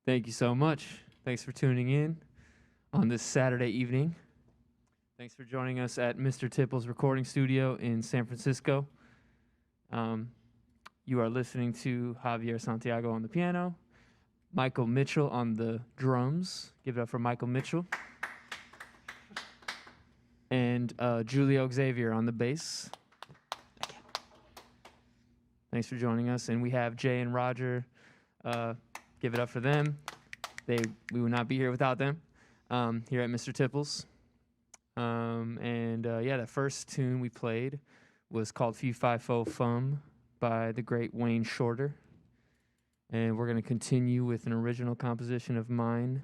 Thank you so much. Thanks for tuning in on this Saturday evening. Thanks for joining us at Mr. Tipple's recording studio in San Francisco. You are listening to Javier Santiago on the piano, Michael Mitchell on the drums. Give it up for Michael Mitchell. And Julio Xavier on the bass. Thanks for joining us. And we have Jay and Roger. Give it up for them. We would not be here without them here at Mr. Tipple's. The first tune we played was called Fee Fi Fo Fum by the great Wayne Shorter. And we're going to continue with an original composition of mine,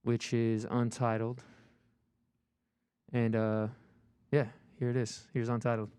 which is Untitled. And here it is. Here's Untitled.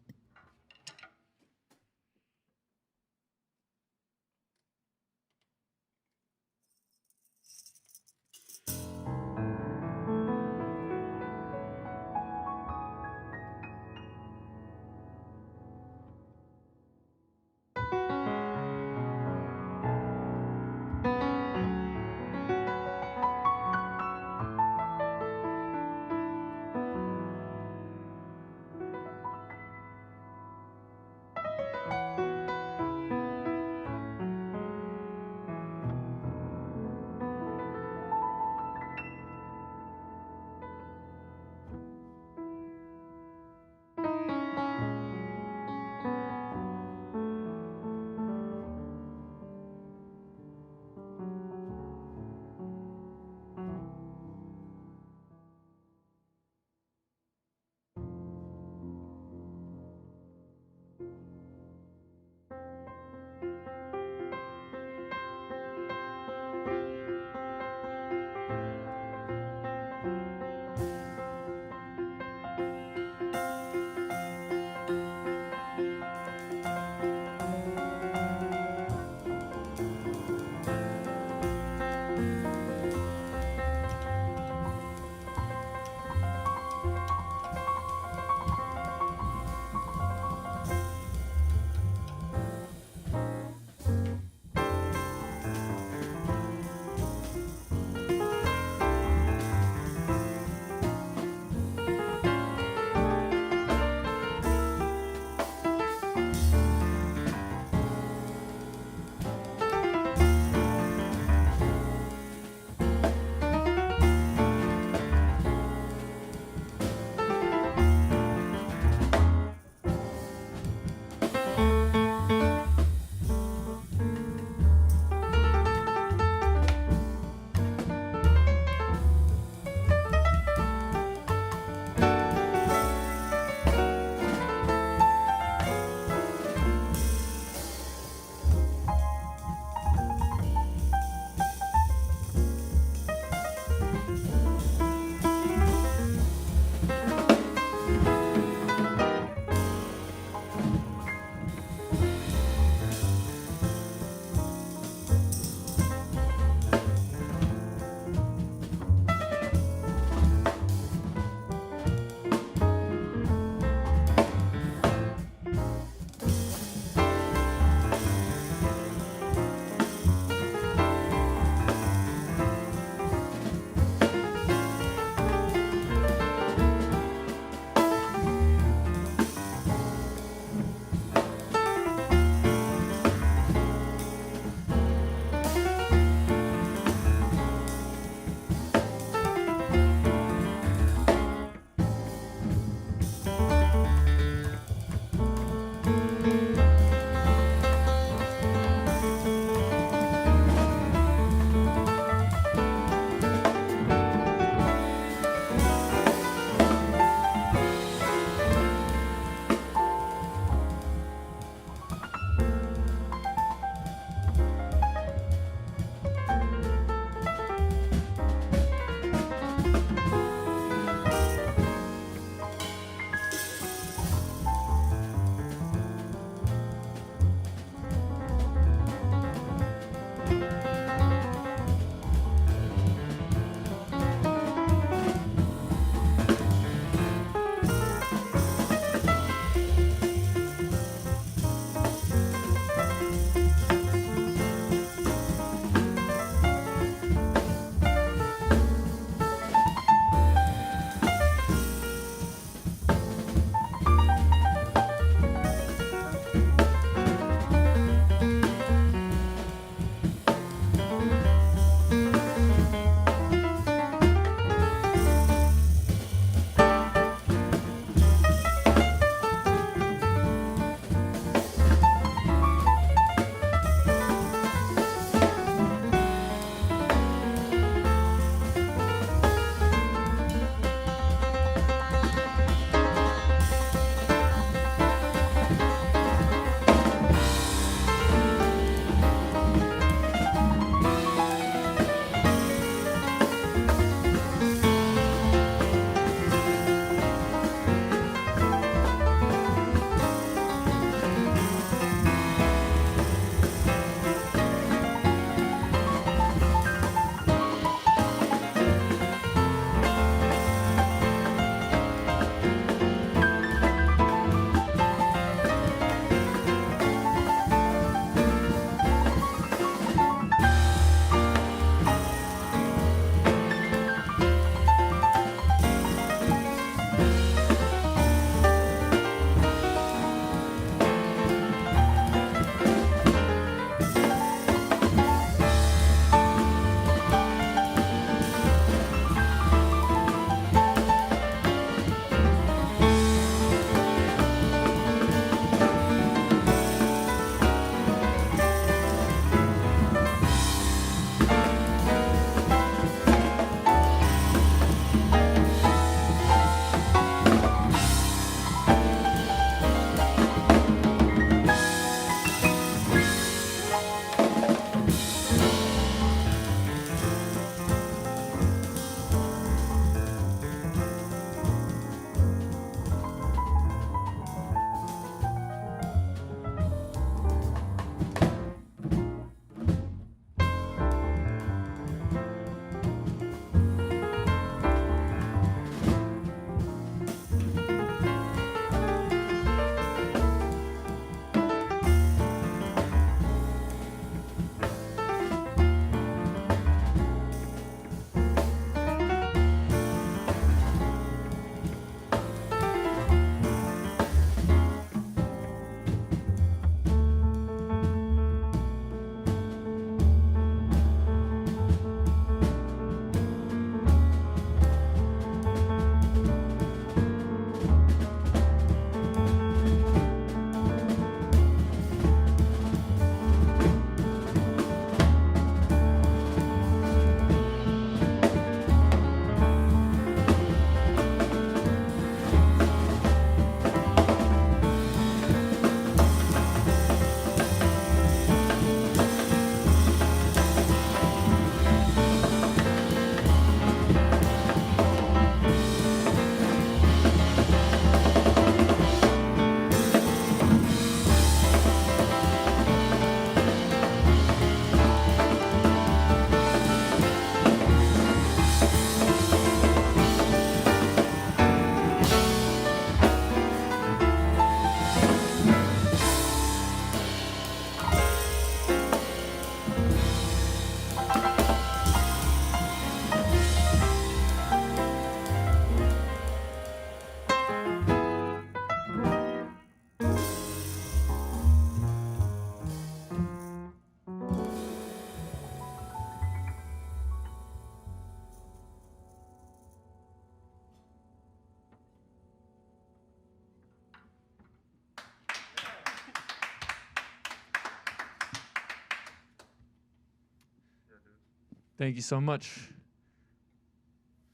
Thank you so much.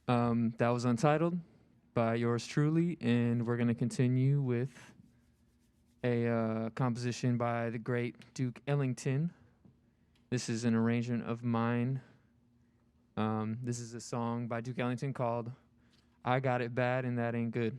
That was Untitled by yours truly, and we're going to continue with a composition by the great Duke Ellington. This is an arrangement of mine. This is a song by Duke Ellington called I Got It Bad and That Ain't Good.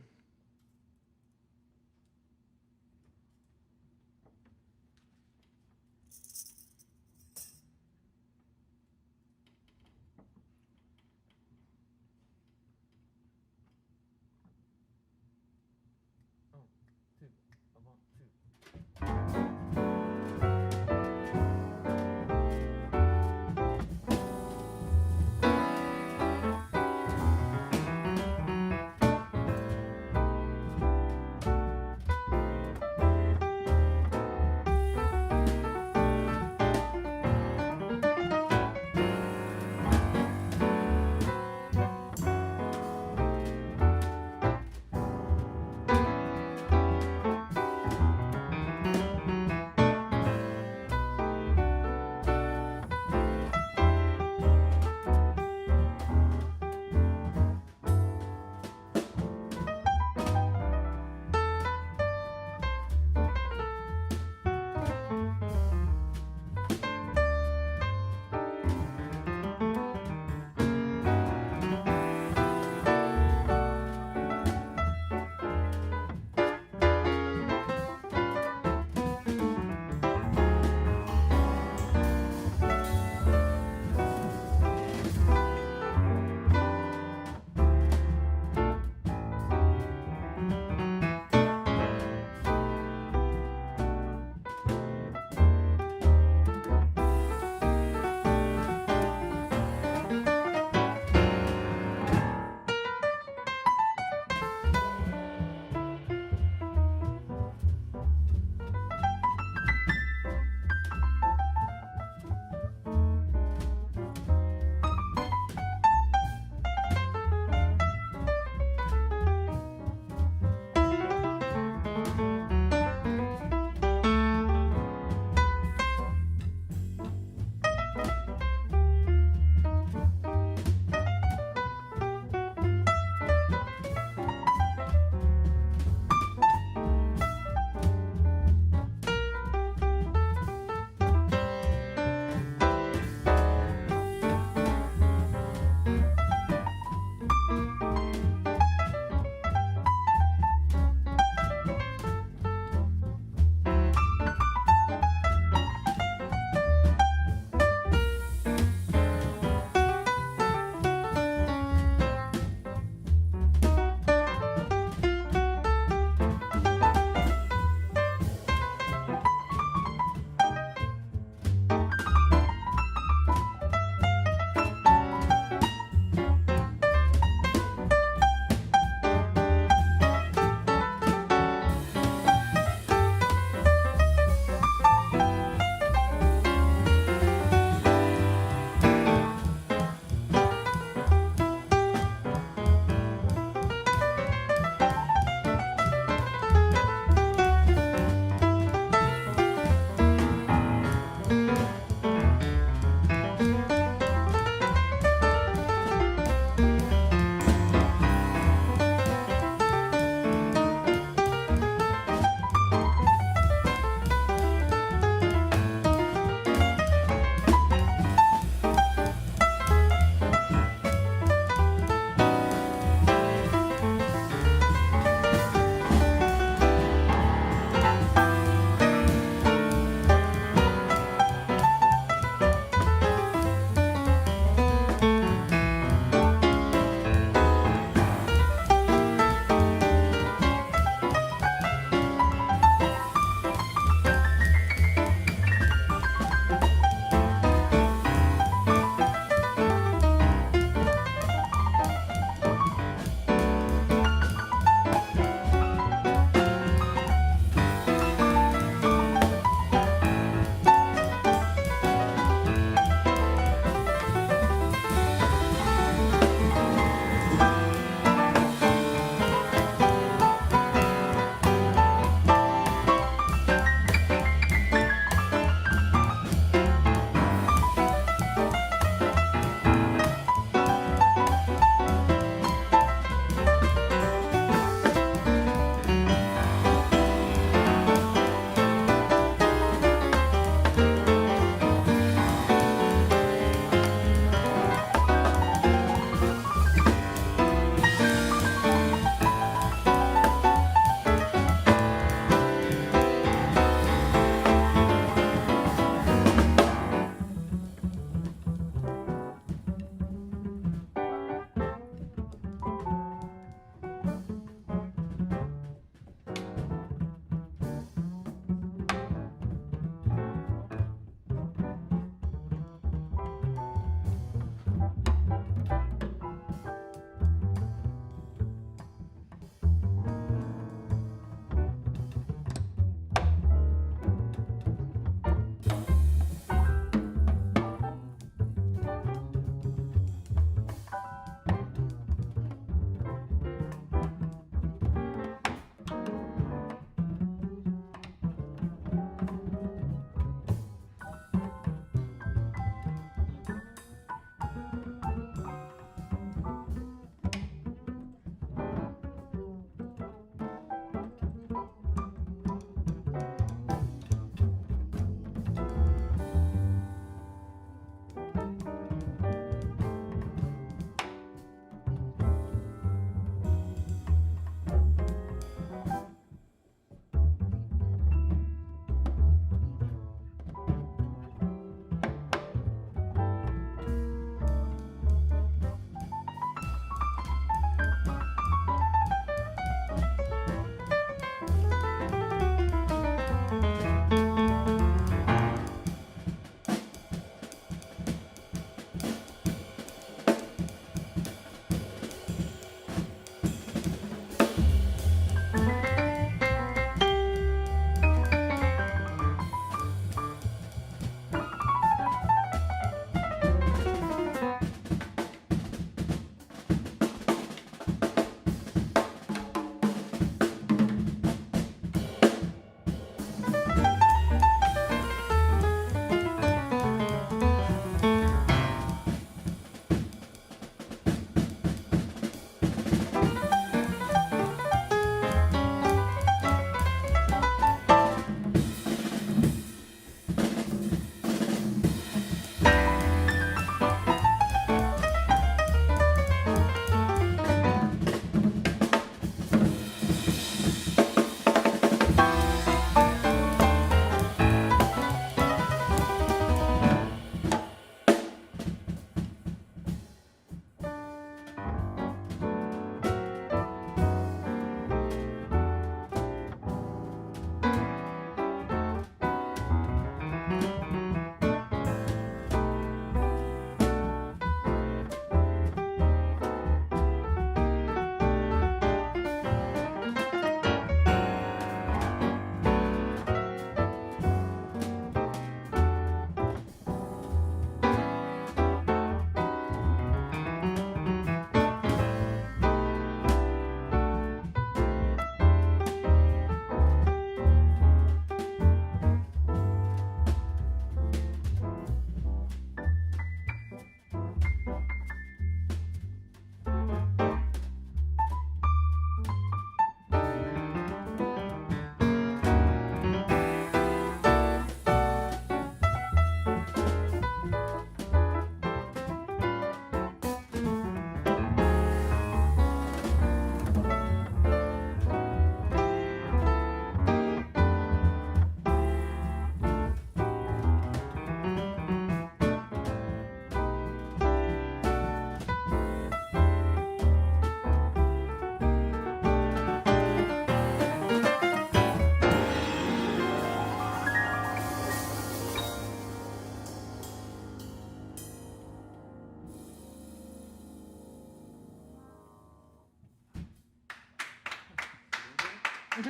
I was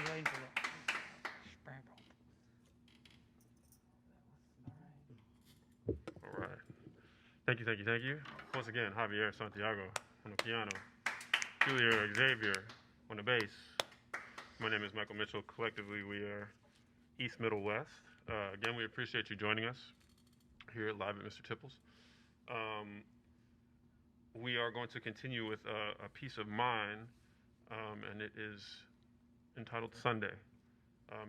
waiting for that. Sprinkle. All right. Thank you. Once again, Javier Santiago on the piano, Julia Xavier on the bass. My name is Michael Mitchell. Collectively, we are East Middle West. Again, we appreciate you joining us here live at Mr. Tipples. We are going to continue with a piece of mine, and it is entitled Sunday.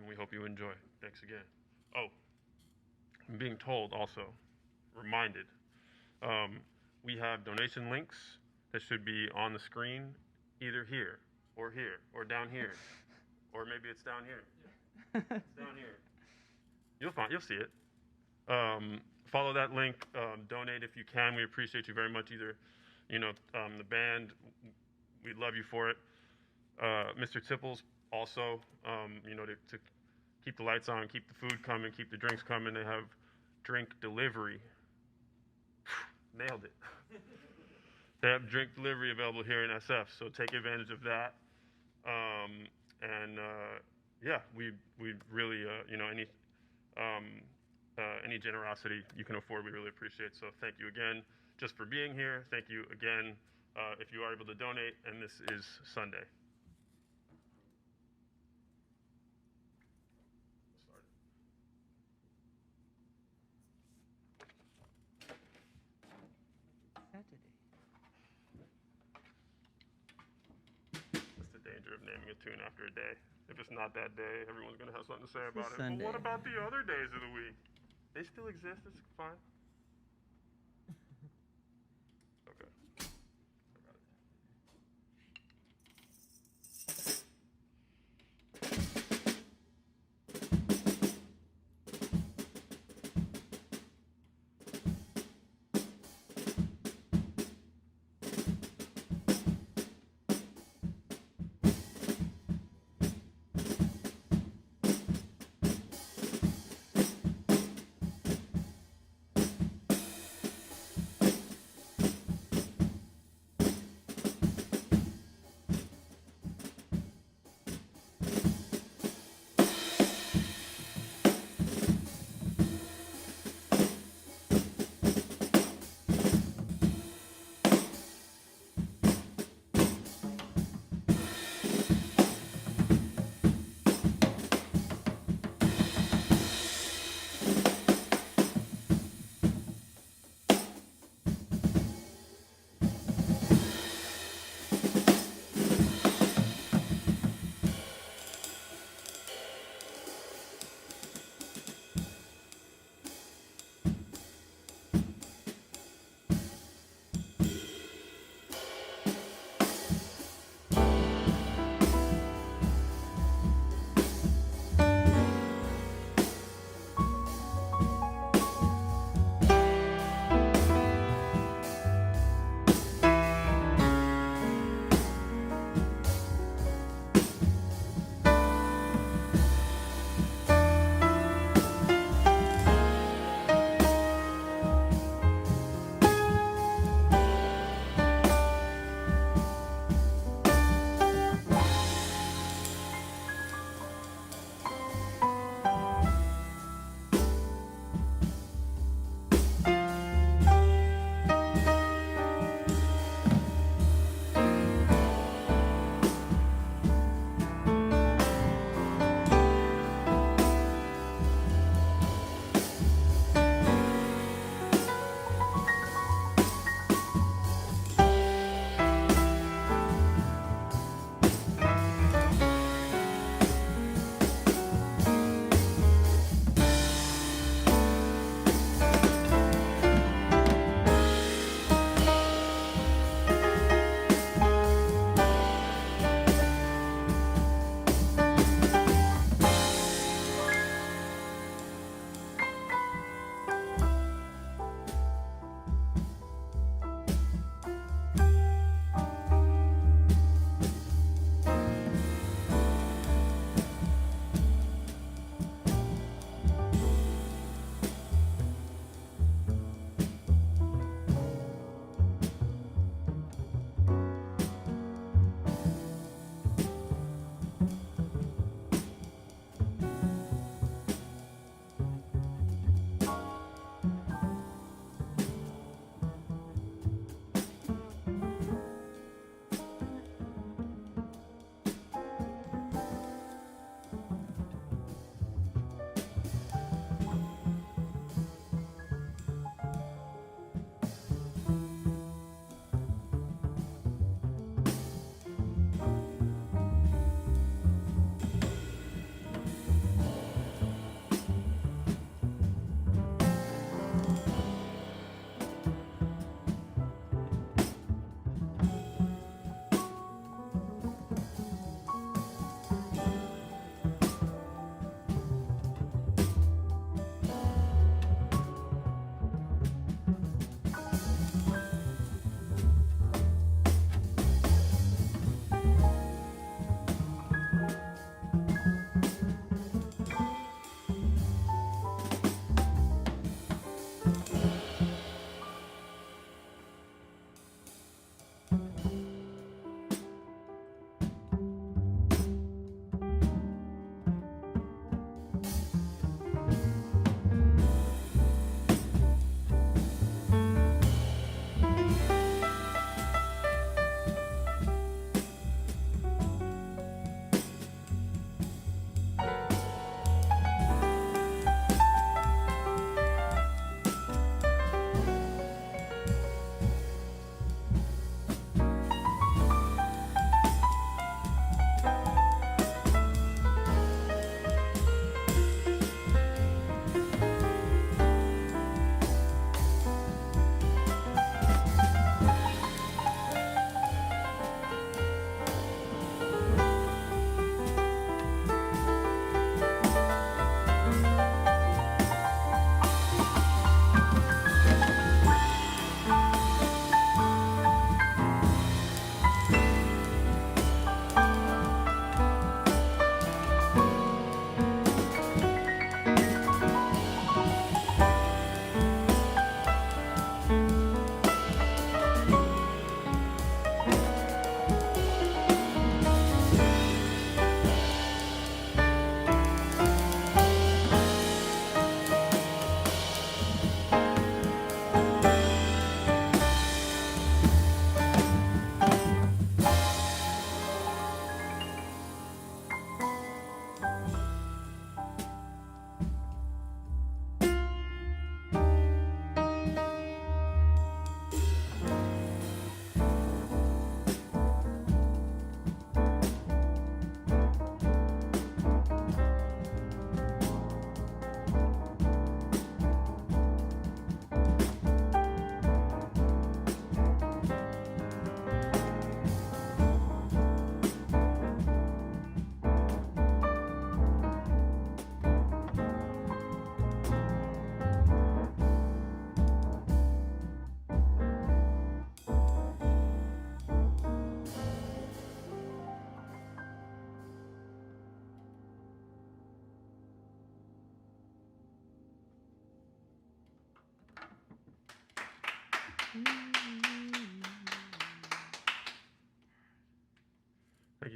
We hope you enjoy. Thanks again. Oh, I'm being told also, reminded, we have donation links that should be on the screen, either here, or down here, or maybe it's down here. It's down here. You'll see it. Follow that link. Donate if you can. We appreciate you very much. Either, the band, we love you for it. Mr. Tipples also, to keep the lights on, keep the food coming, keep the drinks coming. They have drink delivery. Nailed it. They have drink delivery available here in SF, so take advantage of that. We really, any generosity you can afford, we really appreciate. So thank you again just for being here. Thank you again if you are able to donate, and this is Sunday. That's the danger of naming a tune after a day. If it's not that day, everyone's going to have something to say about it. Sunday. But what about the other days of the week? They still exist. It's fine. Okay. I got it.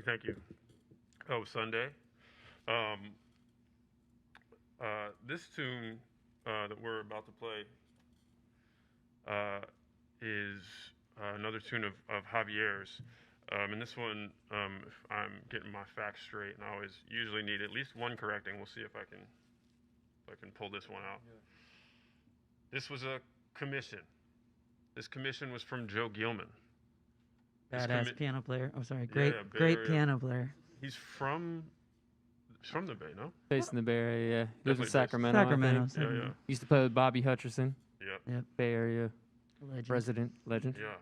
Thank you. Oh, Sunday. Um, this tune that we're about to play is another tune of Javier's. And this one, if I'm getting my facts straight, and I always usually need at least one correcting. We'll see if I can pull this one out. Yeah. This was a commission. This commission was from Joe Gilman. Badass piano player. Oh, sorry. Great piano player. He's from the Bay, no? Based in the Bay Area, yeah. He lives in Definitely Sacramento. I think. Yeah. Used to play with Bobby Hutcherson. Yep. Bay Area Legend. legend. Yeah.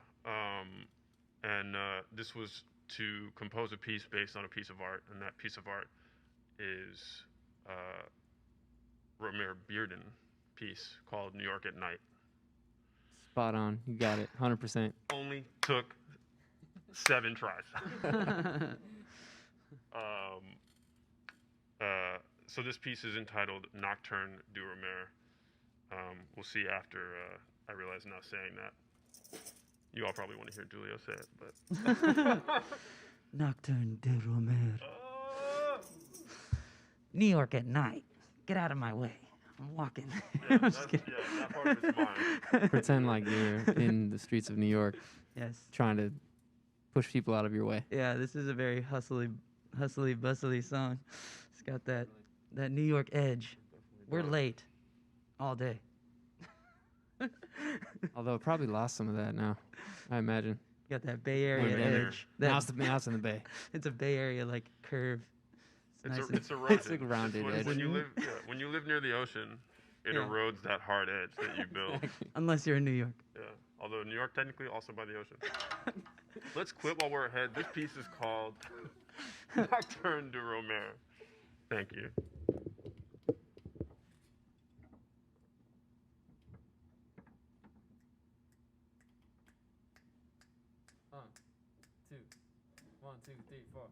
And this was to compose a piece based on a piece of art, and that piece of art is Romare Bearden piece called New York at Night. Spot on. You got it. 100%. Only took 7 tries. So this piece is entitled Nocturne du Romare. We'll see after I realize I'm not saying that. You all probably want to hear Julio say it, but... Nocturne de Romare. New York at night. Get out of my way. I'm walking. That part of it's mine. Pretend like you're in the streets of New York. Yes. Trying to push people out of your way. Yeah, this is a very hustly, bustly song. It's got that New York edge. We're late all day. Although it probably lost some of that now, I imagine. Got that Bay Area edge. Now it's in the Bay. It's a Bay Area like curve. It's a rounded edge. When you live near the ocean, it erodes that hard edge that you build. Unless you're in New York. Yeah. Although New York technically also by the ocean. Let's quit while we're ahead. This piece is called Nocturne du Romare. Thank you. One, two, three, four.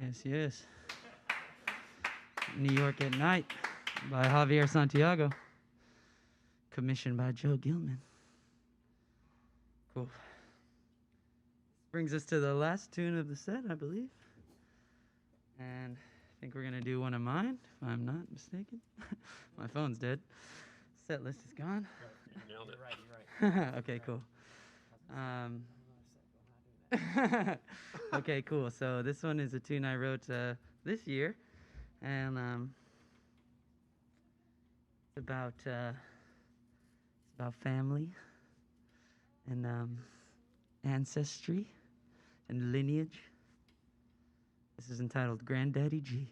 Yes, yes. New York at Night by Javier Santiago. Commissioned by Joe Gilman. Cool. Brings us to the last tune of the set, I believe. And I think we're going to do one of mine, if I'm not mistaken. My phone's dead. Set list is gone. You nailed it. You're right. Okay, cool. Okay, cool. So this one is a tune I wrote this year, and it's about family and ancestry and lineage. This is entitled Granddaddy G.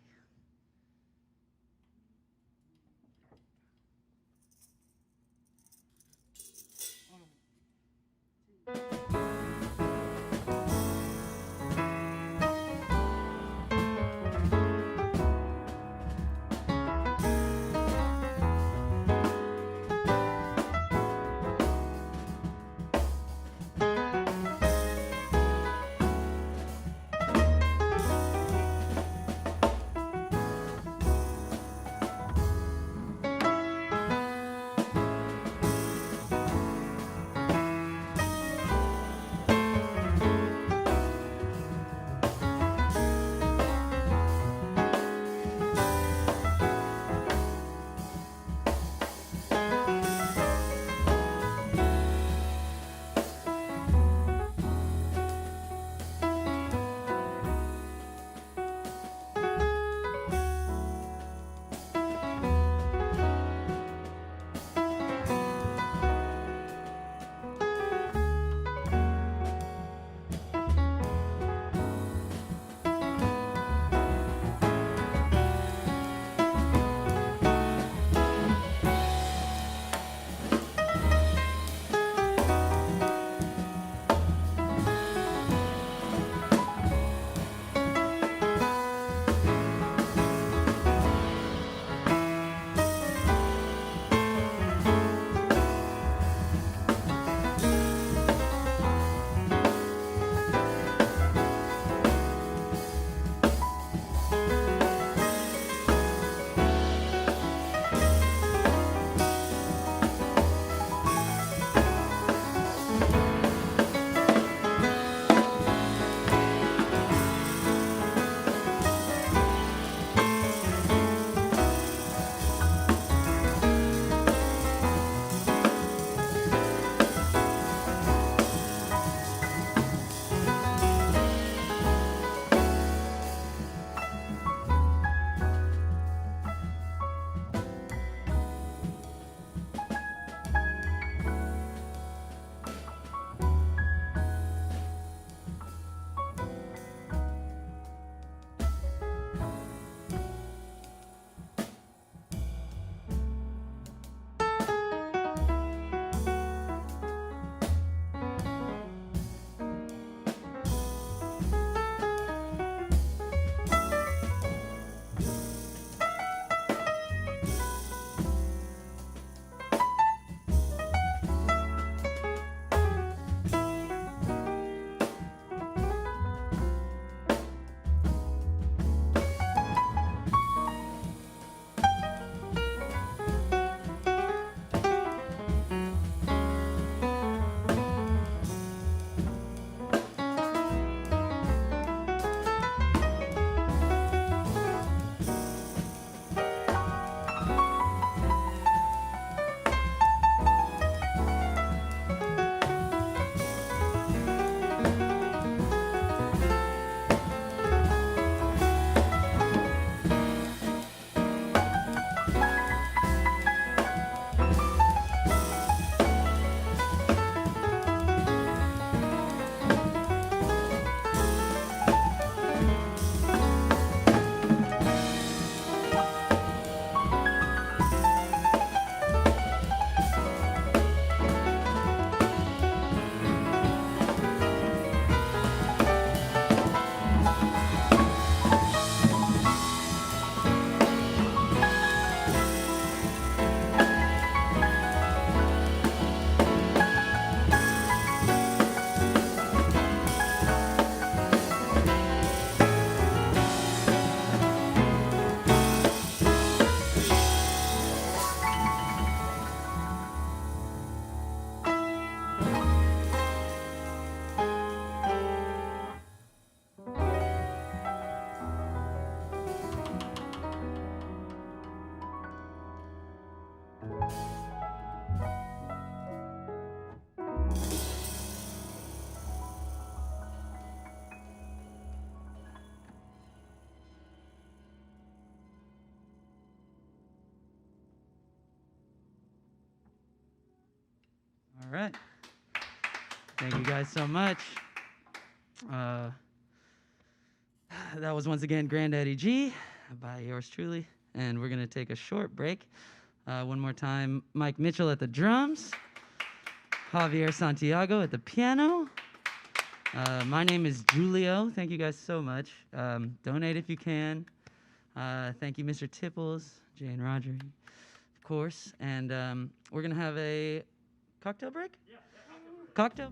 All right. Thank you guys so much. That was once again Granddaddy G by yours truly. And we're going to take a short break. One more time, Mike Mitchell at the drums. Javier Santiago at the piano. My name is Julio. Thank you guys so much. Donate if you can. Thank you, Mr. Tipples, Jay and Roger, of course. And we're going to have a cocktail break? Yeah, cocktail.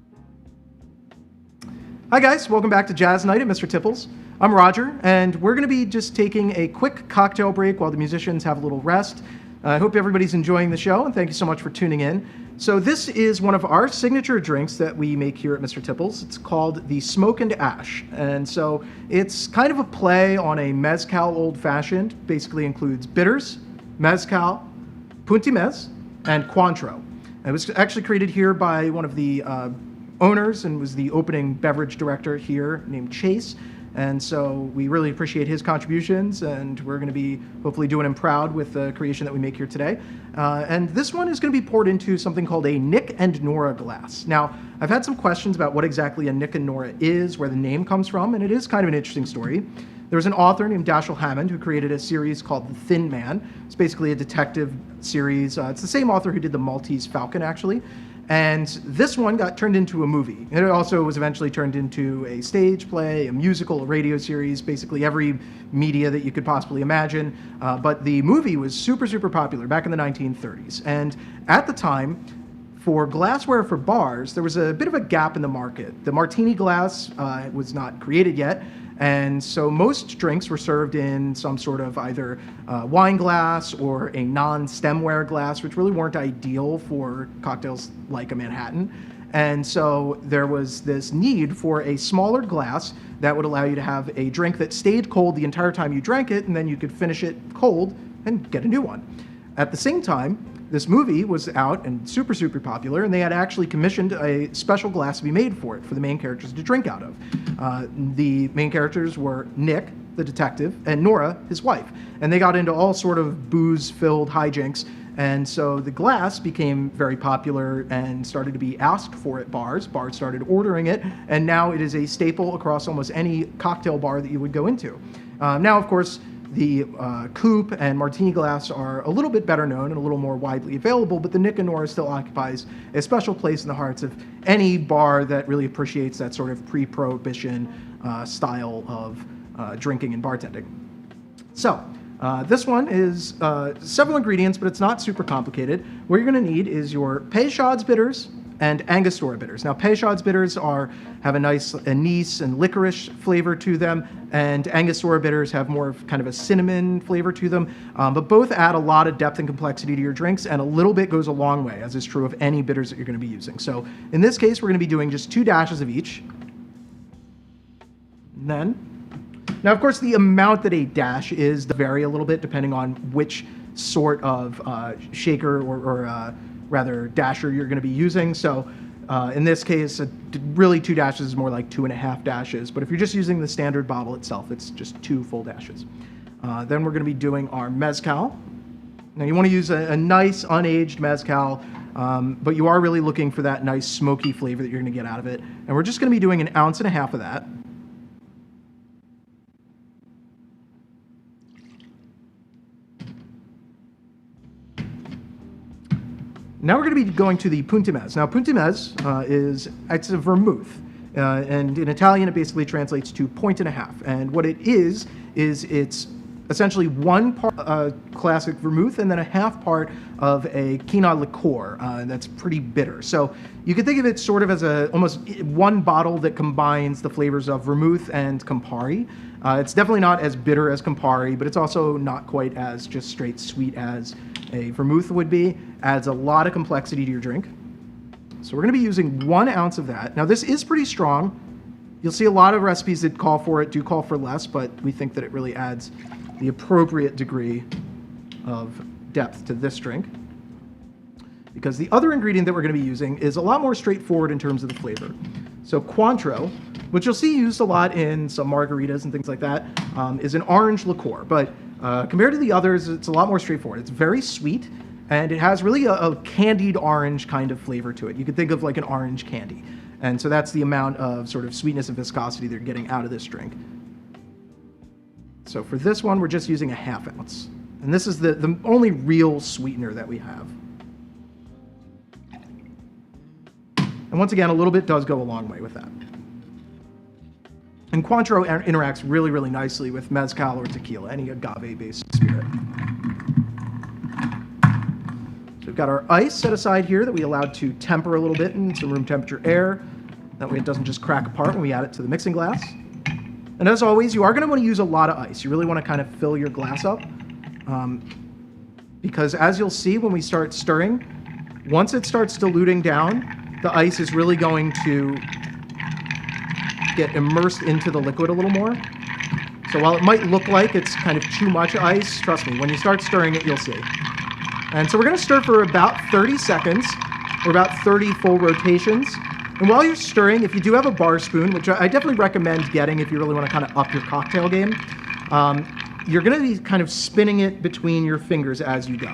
Hi guys, welcome back to Jazz Night at Mr. Tipples. I'm Roger, and we're going to be just taking a quick cocktail break while the musicians have a little rest. I hope everybody's enjoying the show, and thank you so much for tuning in. So this is one of our signature drinks that we make here at Mr. Tipples. It's called the Smoke and Ash, and so it's kind of a play on a mezcal old-fashioned. Basically includes bitters, mezcal, Punta Mas, and Cointreau. It was actually created here by one of the owners and was the opening beverage director here named Chase. And so we really appreciate his contributions, and we're going to be hopefully doing him proud with the creation that we make here today. And this one is going to be poured into something called a Nick and Nora glass. Now, I've had some questions about what exactly a Nick and Nora is, where the name comes from, and it is kind of an interesting story. There was an author named Dashiell Hammond who created a series called The Thin Man. It's basically a detective series. It's the same author who did The Maltese Falcon, actually. And this one got turned into a movie. And it also was eventually turned into a stage play, a musical, a radio series, basically every media that you could possibly imagine. But the movie was super, super popular back in the 1930s. And at the time, for glassware for bars, there was a bit of a gap in the market. The martini glass was not created yet. And so most drinks were served in some sort of either wine glass or a non-stemware glass, which really weren't ideal for cocktails like a Manhattan. And so there was this need for a smaller glass that would allow you to have a drink that stayed cold the entire time you drank it, and then you could finish it cold and get a new one. At the same time, this movie was out and super, super popular, and they had actually commissioned a special glass to be made for it, for the main characters to drink out of. The main characters were Nick, the detective, and Nora, his wife. And they got into all sort of booze-filled hijinks, and so the glass became very popular and started to be asked for at bars. Bars started ordering it, and now it is a staple across almost any cocktail bar that you would go into. Now, of course, the coupe and martini glass are a little bit better known and a little more widely available, but the Nick and Nora still occupies a special place in the hearts of any bar that really appreciates that sort of pre-prohibition style of drinking and bartending. So this one is several ingredients, but it's not super complicated. What you're going to need is your Peychaud's bitters and Angostura bitters. Now, Peychaud's bitters have a nice anise and licorice flavor to them, and Angostura bitters have more of kind of a cinnamon flavor to them, but both add a lot of depth and complexity to your drinks, and a little bit goes a long way, as is true of any bitters that you're going to be using. So in this case, we're going to be doing just 2 dashes of each. And then, now of course, the amount that a dash is vary a little bit depending on which sort of shaker or rather dasher you're going to be using. So in this case, really 2 dashes is more like 2.5 dashes. But if you're just using the standard bottle itself, it's just 2 full dashes. Then we're going to be doing our mezcal. Now you want to use a nice unaged mezcal, but you are really looking for that nice smoky flavor that you're going to get out of it. And we're just going to be doing 1.5 ounces of that. Now we're going to be going to the Punta Mas. Now Punta Mas it's a vermouth, and in Italian it basically translates to 1.5. And what it is it's essentially 1 part classic vermouth and then 1/2 part of a quinua liqueur that's pretty bitter. So you can think of it sort of as almost 1 bottle that combines the flavors of vermouth and Campari. It's definitely not as bitter as Campari, but it's also not quite as just straight sweet as a vermouth would be. Adds a lot of complexity to your drink. So we're going to be using 1 ounce of that. Now this is pretty strong. You'll see a lot of recipes that call for it do call for less, but we think that it really adds the appropriate degree of depth to this drink. Because the other ingredient that we're going to be using is a lot more straightforward in terms of the flavor. So Cointreau, which you'll see used a lot in some margaritas and things like that, is an orange liqueur. But compared to the others, it's a lot more straightforward. It's very sweet, And it has really a candied orange kind of flavor to it. You could think of like an orange candy. And so that's the amount of sort of sweetness and viscosity they're getting out of this drink. So for this one, we're just using a 1/2 ounce. And this is the only real sweetener that we have. And once again, a little bit does go a long way with that. And Cointreau interacts really, really nicely with mezcal or tequila, any agave-based spirit. So we've got our ice set aside here that we allowed to temper a little bit in some room temperature air. That way it doesn't just crack apart when we add it to the mixing glass. And as always, you are going to want to use a lot of ice. You really want to kind of fill your glass up. Because as you'll see when we start stirring, once it starts diluting down, the ice is really going to get immersed into the liquid a little more. So while it might look like it's kind of too much ice, trust me, when you start stirring it, you'll see. And so we're going to stir for about 30 seconds, or about 30 full rotations. And while you're stirring, if you do have a bar spoon, which I definitely recommend getting if you really want to kind of up your cocktail game, you're going to be kind of spinning it between your fingers as you go.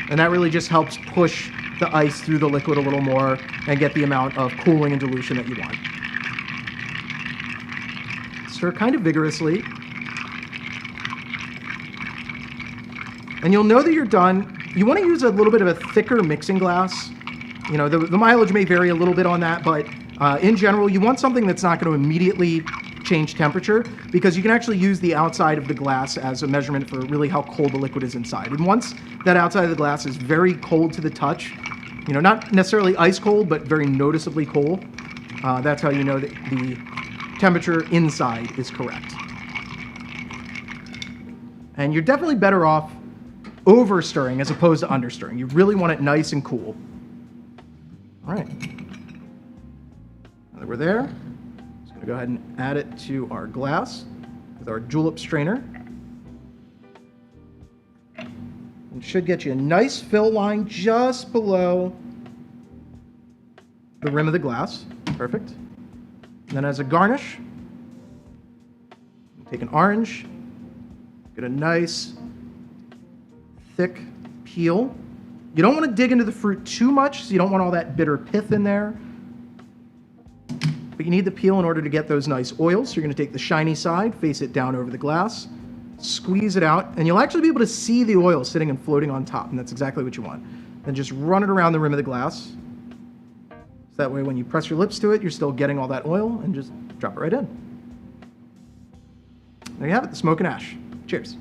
And that really just helps push the ice through the liquid a little more and get the amount of cooling and dilution that you want. Stir kind of vigorously. And you'll know that you're done. You want to use a little bit of a thicker mixing glass. You know, the mileage may vary a little bit on that, but in general, you want something that's not going to immediately change temperature, because you can actually use the outside of the glass as a measurement for really how cold the liquid is inside. And once that outside of the glass is very cold to the touch, you know, not necessarily ice cold, but very noticeably cold, that's how you know that the temperature inside is correct. And you're definitely better off over stirring as opposed to under stirring. You really want it nice and cool. All right. Now that we're there, just going to go ahead and add it to our glass with our julep strainer. It should get you a nice fill line just below the rim of the glass. Perfect. And then as a garnish, take an orange, get a nice thick peel. You don't want to dig into the fruit too much, so you don't want all that bitter pith in there. But you need the peel in order to get those nice oils. So you're going to take the shiny side, face it down over the glass, squeeze it out, and you'll actually be able to see the oil sitting and floating on top, and that's exactly what you want. Then just run it around the rim of the glass. So that way when you press your lips to it, you're still getting all that oil, and just drop it right in. There you have it, the smoke and ash. Cheers.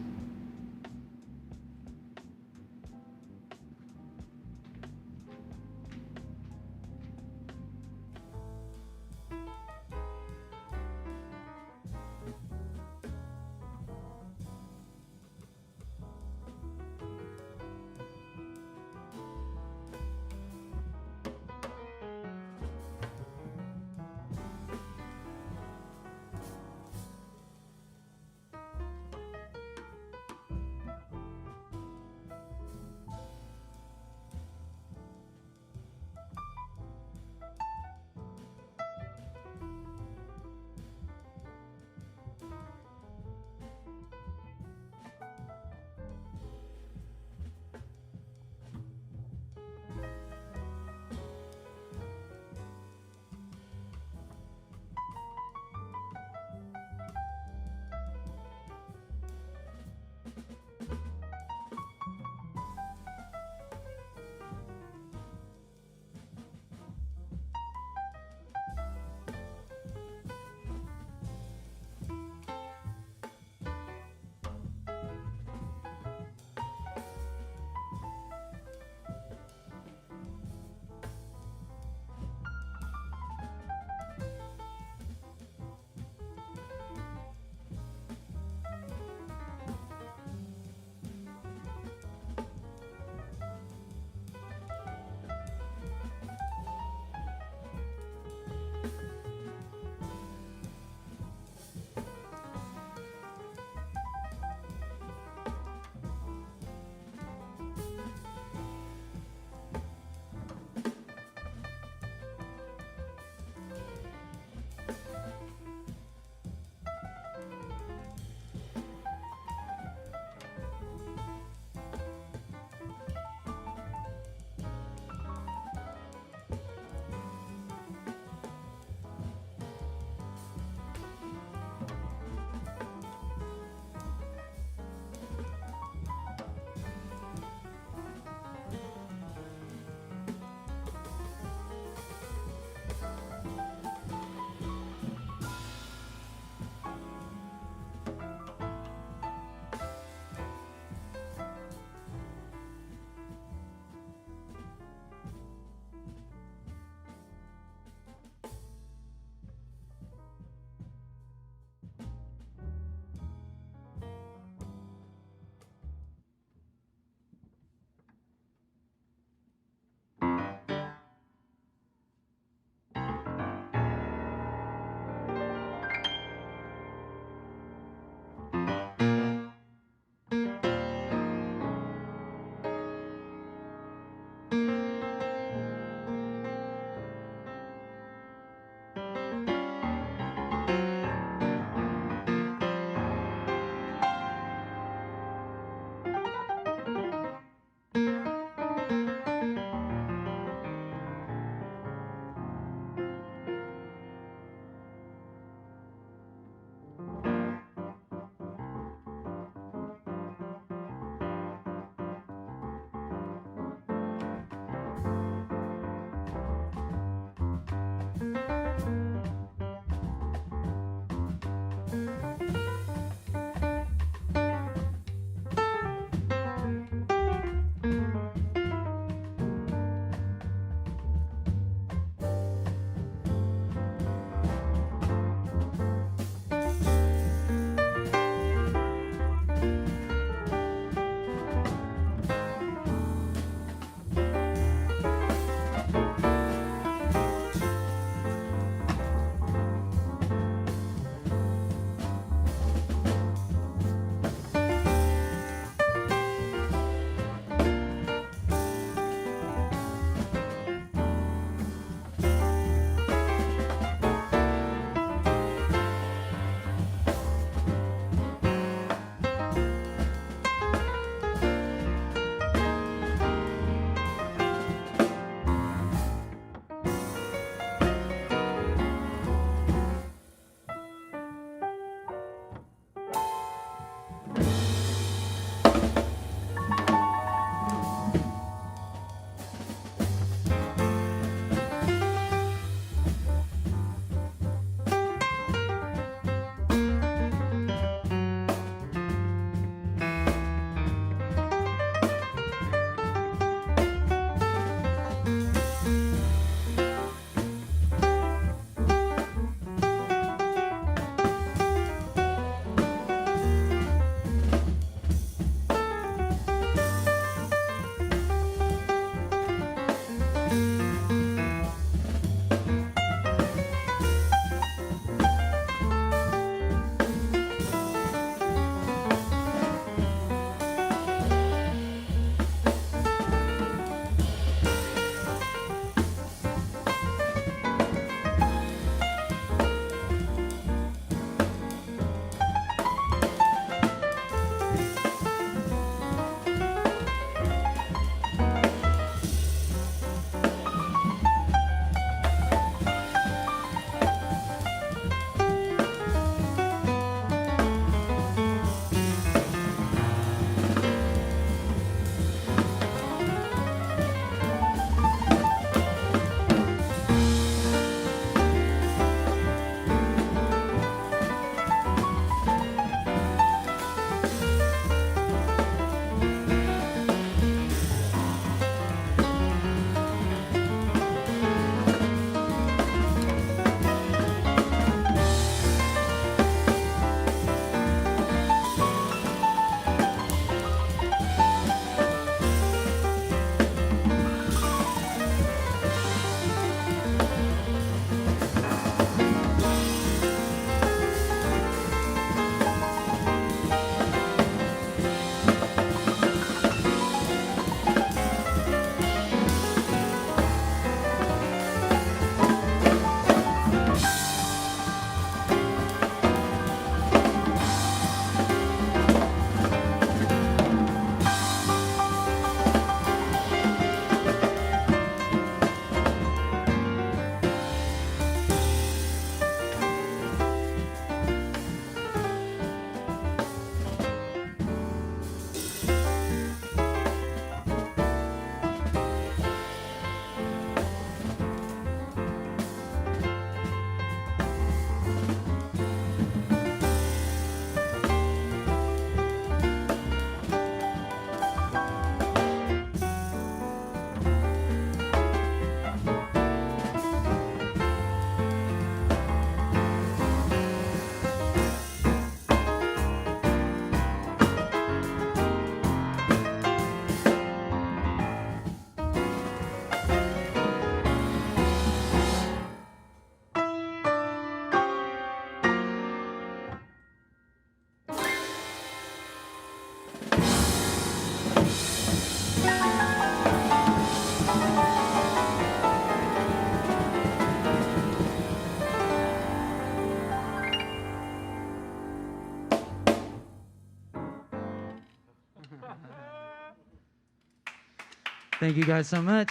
Thank you guys so much.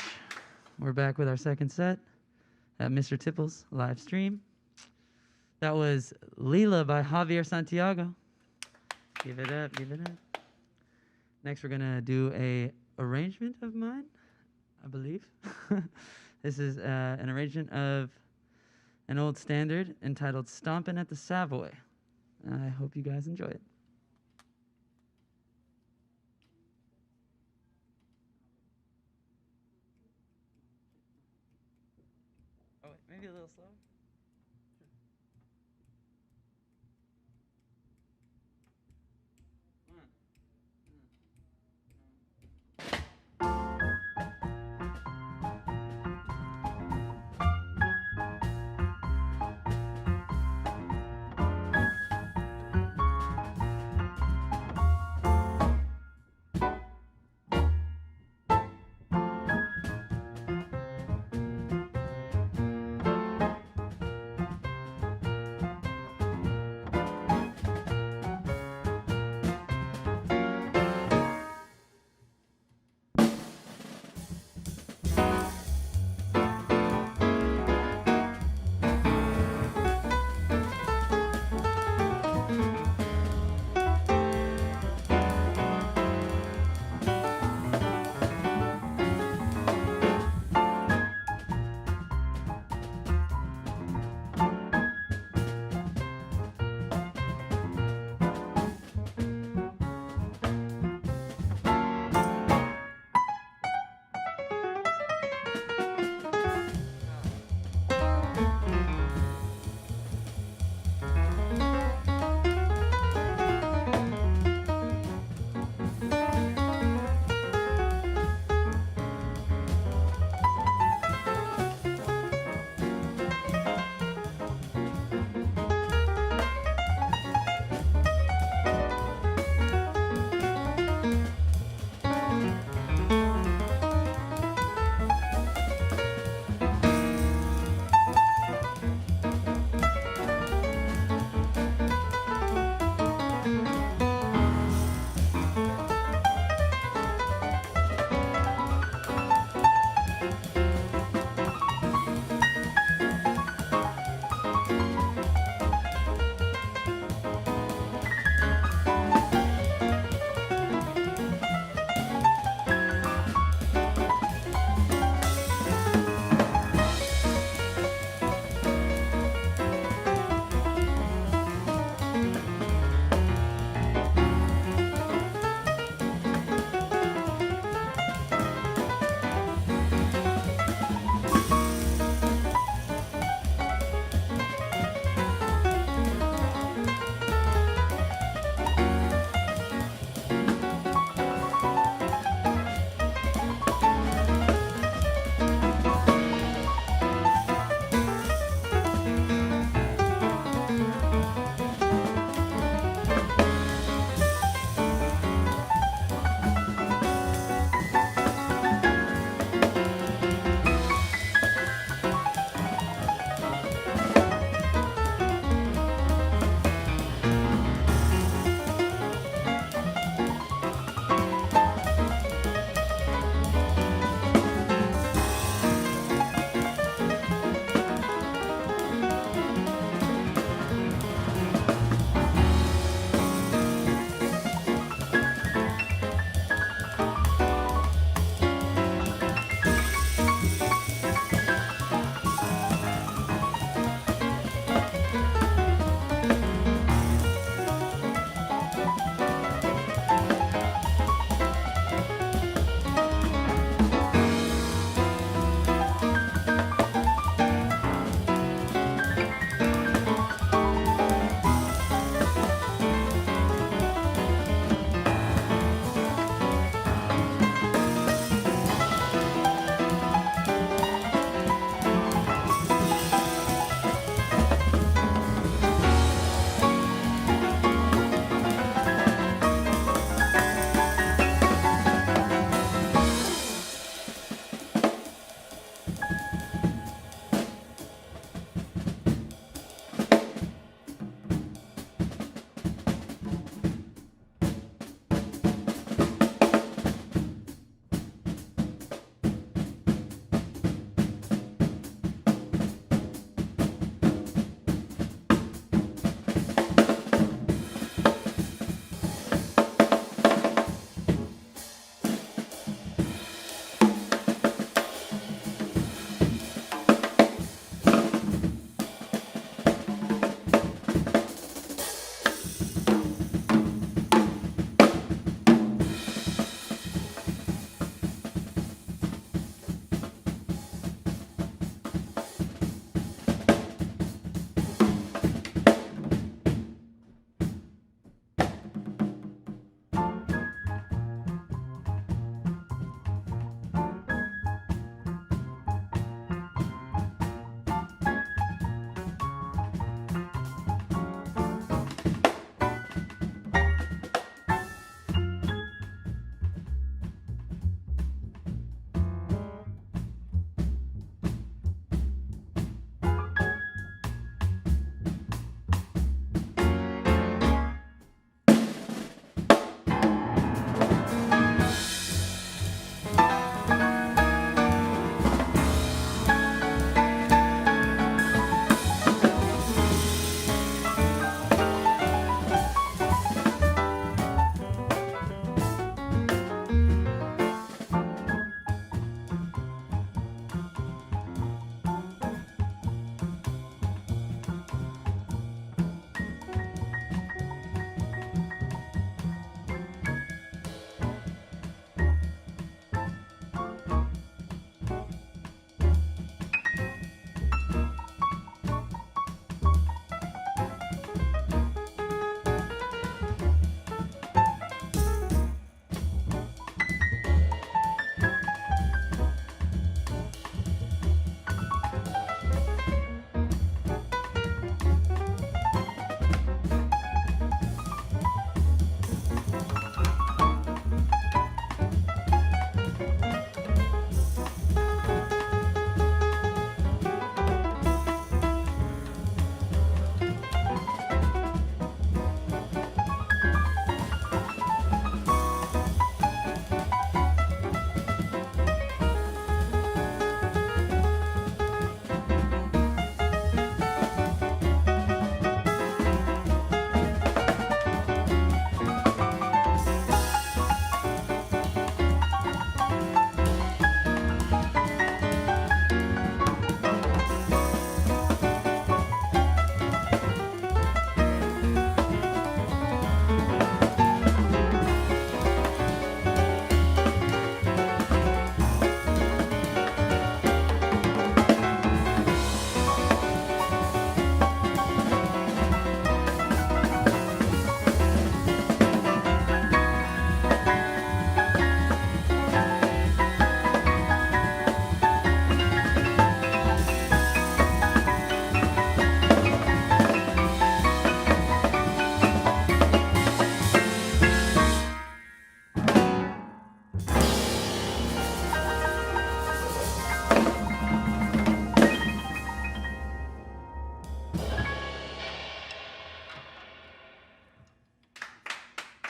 We're back with our second set at Mr. Tipples live stream. That was Leela by Javier Santiago. Give it up, give it up. Next, we're gonna do a arrangement of mine, I believe. This is an arrangement of an old standard entitled Stompin' at the Savoy. I hope you guys enjoy it. Oh, wait, maybe a little slower.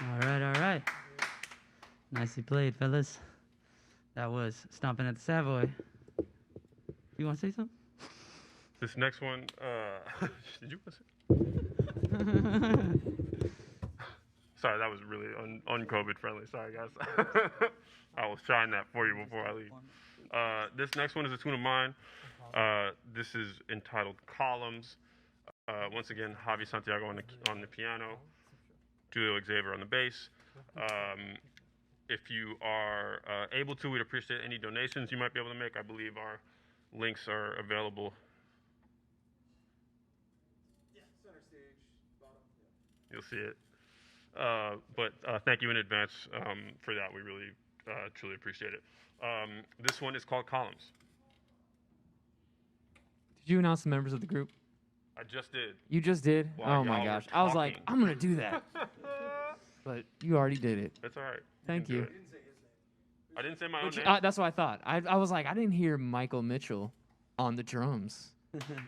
All right. Nicely played, fellas. That was Stomping at the Savoy. You want to say something? This next one, did you listen? Sorry, that was really un-COVID friendly. Sorry, guys. I will shine that for you before I leave. This next one is a tune of mine. This is entitled Columns. Once again, Javi Santiago on the piano, Julio Xavier on the bass. If you are able to, we'd appreciate any donations you might be able to make. I believe our links are available. Yeah, center stage, bottom. Yeah. You'll see it. But thank you in advance for that. We really, truly appreciate it. This one is called Columns. Did you announce the members of the group? I just did. You just did? While Oh my y'all were gosh. I was like, talking. I'm going to do that. But you already did it. That's all right. Thank can do you. it. I didn't say my own Which, name. that's what I thought. I was like, I didn't hear Michael Mitchell on the drums.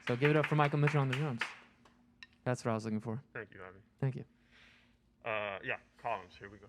So give it up for Michael Mitchell on the drums. That's what I was looking for. Thank you, Javi. Thank you. Yeah, Columns. Here we go.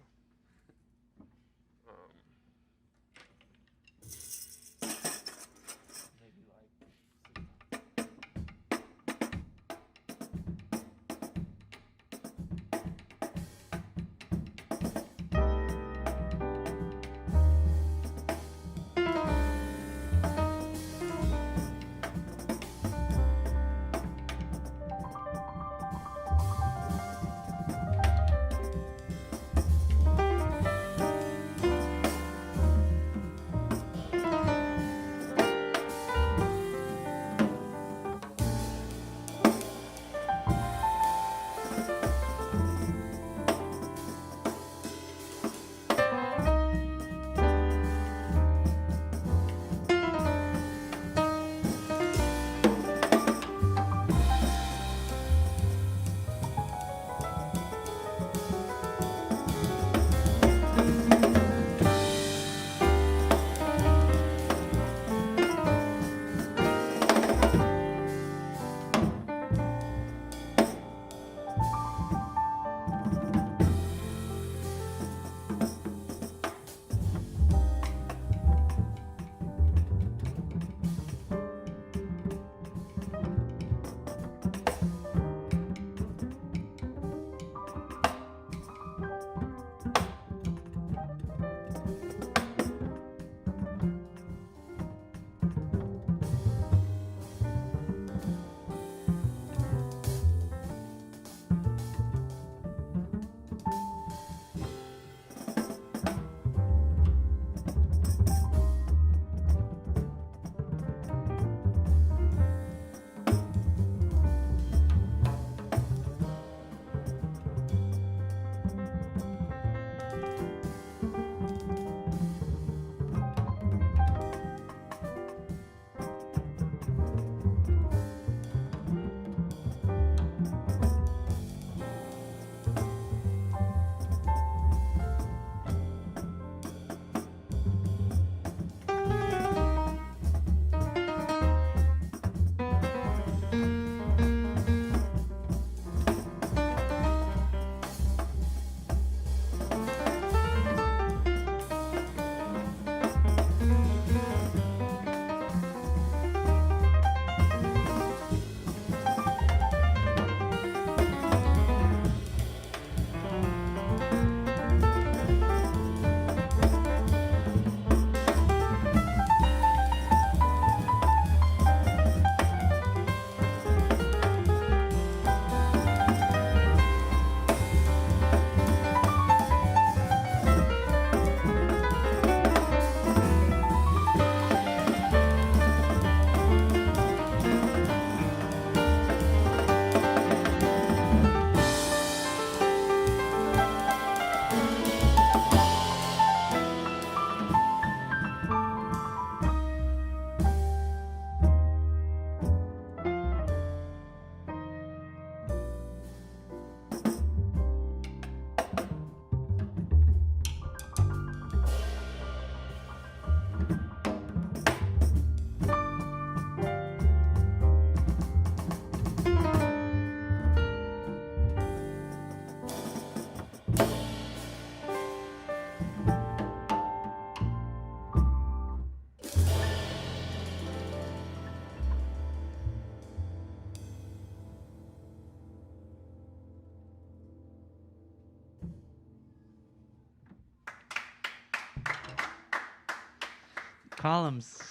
Columns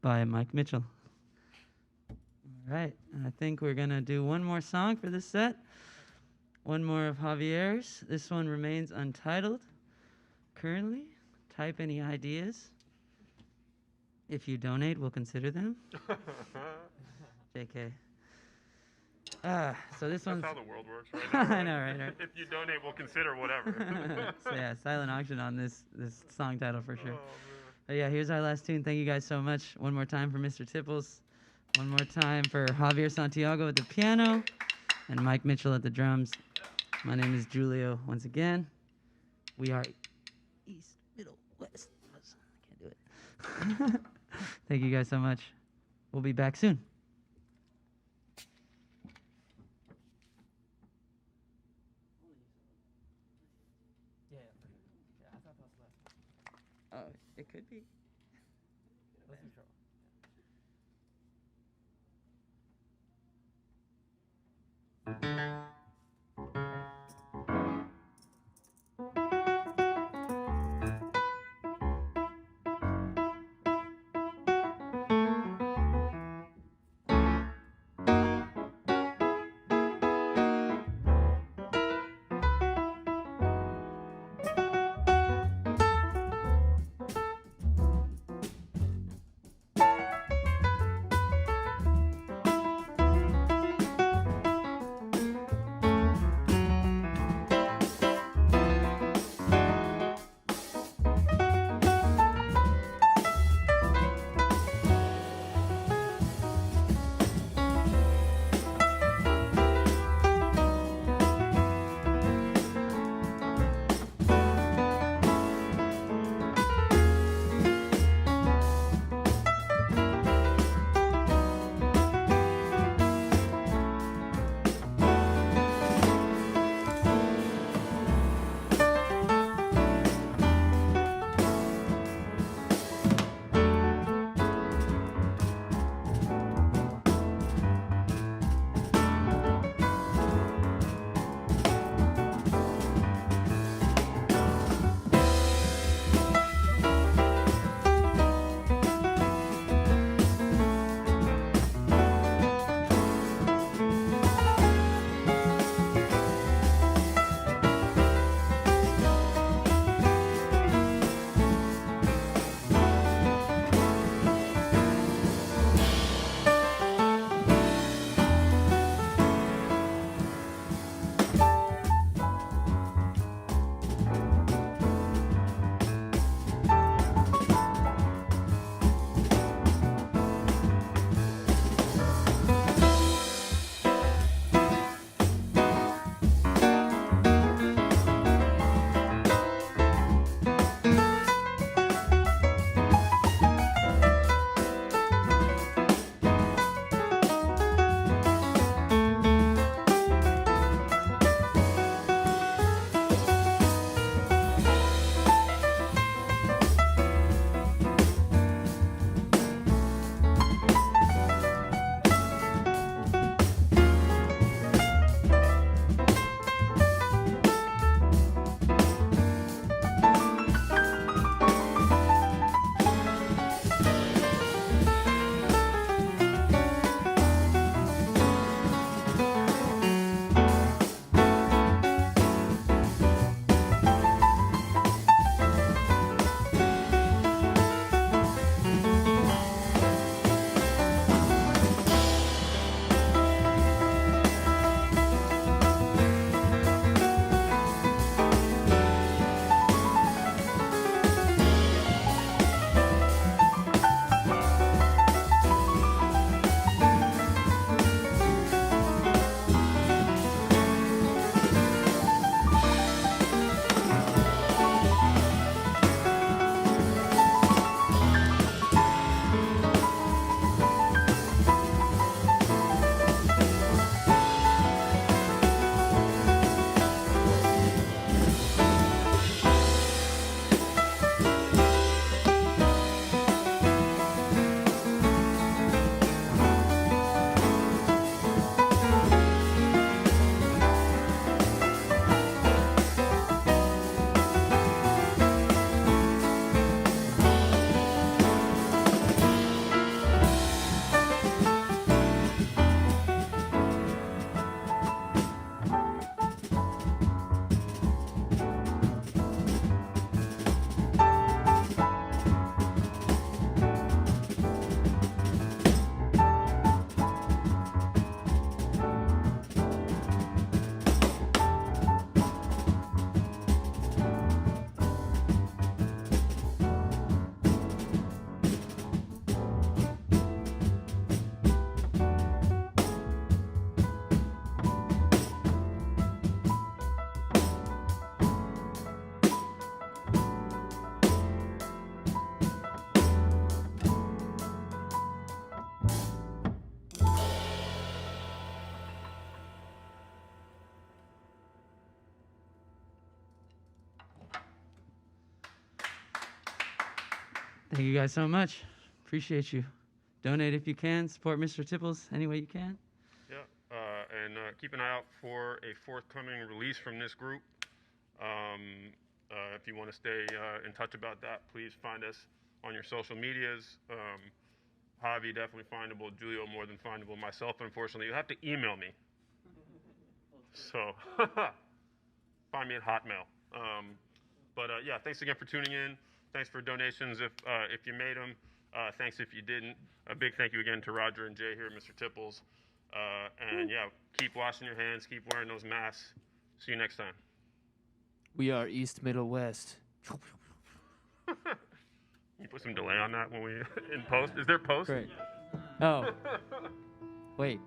by Mike Mitchell. All right, I think we're going to do one more song for this set. One more of Javier's. This one remains untitled currently. Type any ideas. If you donate, we'll consider them. JK. So this one's... That's how the world works right now. I know, right? If you donate, we'll consider whatever. So yeah, silent auction on this song title for sure. Oh, man. But yeah, here's our last tune. Thank you guys so much. One more time for Mr. Tipples. One more time for Javier Santiago at the piano and Mike Mitchell at the drums. My name is Julio once again. We are East, Middle, West. I can't do it. Thank you guys so much. We'll be back soon. Oh, it could be. Thank you guys so much. Appreciate you. Donate if you can. Support Mr. Tipples any way you can. Yeah, and keep an eye out for a forthcoming release from this group. If you want to stay in touch about that, please find us on your social medias. Javi, definitely findable. Julio, more than findable. Myself, unfortunately, you have to email me. So, find me at Hotmail. Yeah, thanks again for tuning in. Thanks for donations if you made them. Thanks if you didn't. A big thank you again to Roger and Jay here at Mr. Tipples. And yeah, keep washing your hands, keep wearing those masks. See you next time. We are East, Middle, West. You put some delay on that when we in post. Is there post? Great. Oh. Wait.